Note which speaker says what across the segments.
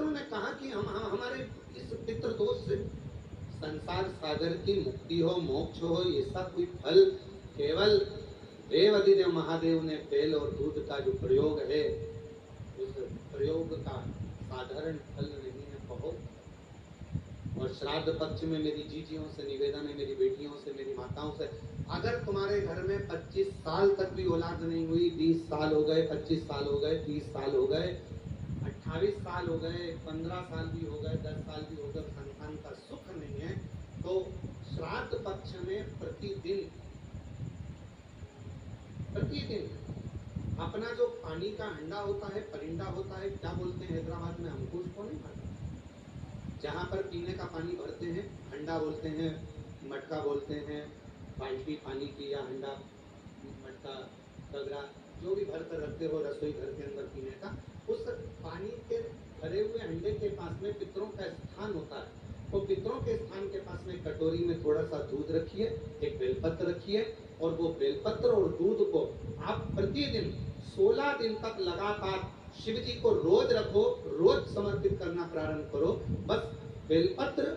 Speaker 1: पितरों ने कहा कि हम हमारे इस पितृदोष से संसार सागर की मुक्ति हो, मोक्ष हो, ऐसा कोई फल केवल देवाधिदेव महादेव ने बेल और दूध का जो प्रयोग है, उस प्रयोग का साधारण फल नहीं है, बहुत। और श्राद्ध पक्ष में मेरी जीजियों से निवेदन है, मेरी बेटियों से, मेरी माताओं से, अगर तुम्हारे घर में 25 साल तक भी औलाद नहीं हुई, 20 साल हो गए, 25 साल हो गए, 30 साल हो गए, 28 साल हो गए, 15 साल भी हो गए, 10 साल भी हो गए, संतान का सुख नहीं है, तो श्राद्ध पक्ष में प्रतिदिन अपना जो पानी का हंडा होता है, परिंदा होता है, क्या बोलते हैं हैदराबाद में, हमको उसको नहीं मालूम, जहाँ पर पीने का पानी भरते हैं, हंडा बोलते हैं, मटका बोलते हैं, बाल्टी पानी की या हंडा, मटका, गगरा, जो भी भर कर रखते हो रसोई घर के अंदर पीने का, उस पानी के भरे हुए हंडे के पास में पितरों का स्थान होता है। तो पितरों के स्थान के पास में कटोरी में थोड़ा सा दूध रखिए, एक बेलपत्र रखिए, और वो बेलपत्र और दूध को आप प्रतिदिन 16 दिन तक लगातार शिव जी को रोज रखो, रोज समर्पित करना प्रारंभ करो। बस बेलपत्र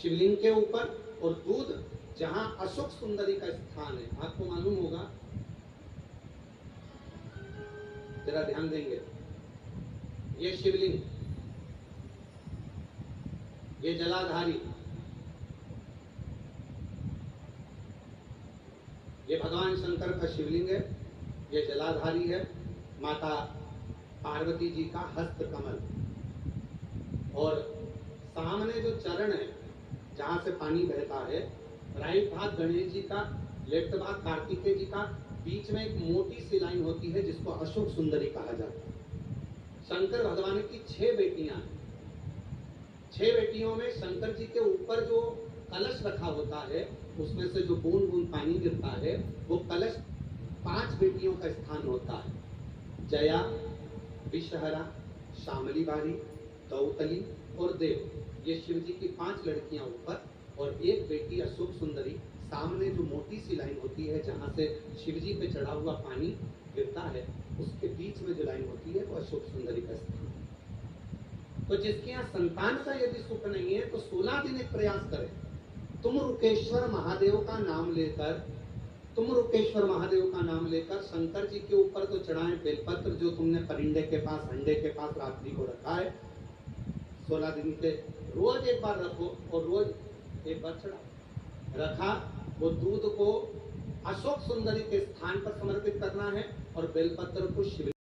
Speaker 1: शिवलिंग के ऊपर और दूध जहां अशोक सुंदरी का स्थान है, आपको मालूम होगा, जरा ध्यान देंगे, ये शिवलिंग, ये जलाधारी, ये भगवान शंकर का शिवलिंग है, ये जलाधारी है, माता पार्वती जी का हस्त कमल, और सामने जो चरण है जहां से पानी बहता है, राइट भाग गणेश जी का, लेफ्ट भाग कार्तिकेय जी का, बीच में एक मोटी सी लाइन होती है जिसको अशोक सुंदरी कहा जाता है। शंकर भगवान की 6 बेटियां हैं, 6 बेटियों में शंकर जी के ऊपर जो कलश रखा होता है, उसमें से जो बूंद बूंद पानी गिरता है, वो कलश 5 बेटियों का स्थान होता है, जया, विषहरा, शामली बारी, दौतली और देव। ये शिव जी की 5 लड़कियां ऊपर और एक बेटी अशोक सुंदरी, सामने जो मोटी सी लाइन होती है जहां से शिव जी पे चढ़ा हुआ पानी गिरता है, उसके बीच में जो लाइन होती है वो अशोक सुंदरी का स्थान। तो जिसके यहाँ संतान का यदि सुख नहीं है तो 16 दिन एक प्रयास करें, तुम रुकेश्वर महादेव का नाम लेकर, तुम रुकेश्वर महादेव का नाम लेकर शंकर जी के ऊपर तो चढ़ाएं बेलपत्र, जो तुमने परिंदे के पास, हंडे के पास रात्रि को रखा है, 16 दिन के रोज एक बार रखो और रोज एक बार चढ़ाओ। रखा, वो दूध को अशोक सुंदरी के स्थान पर समर्पित करना है और बेलपत्र को शिव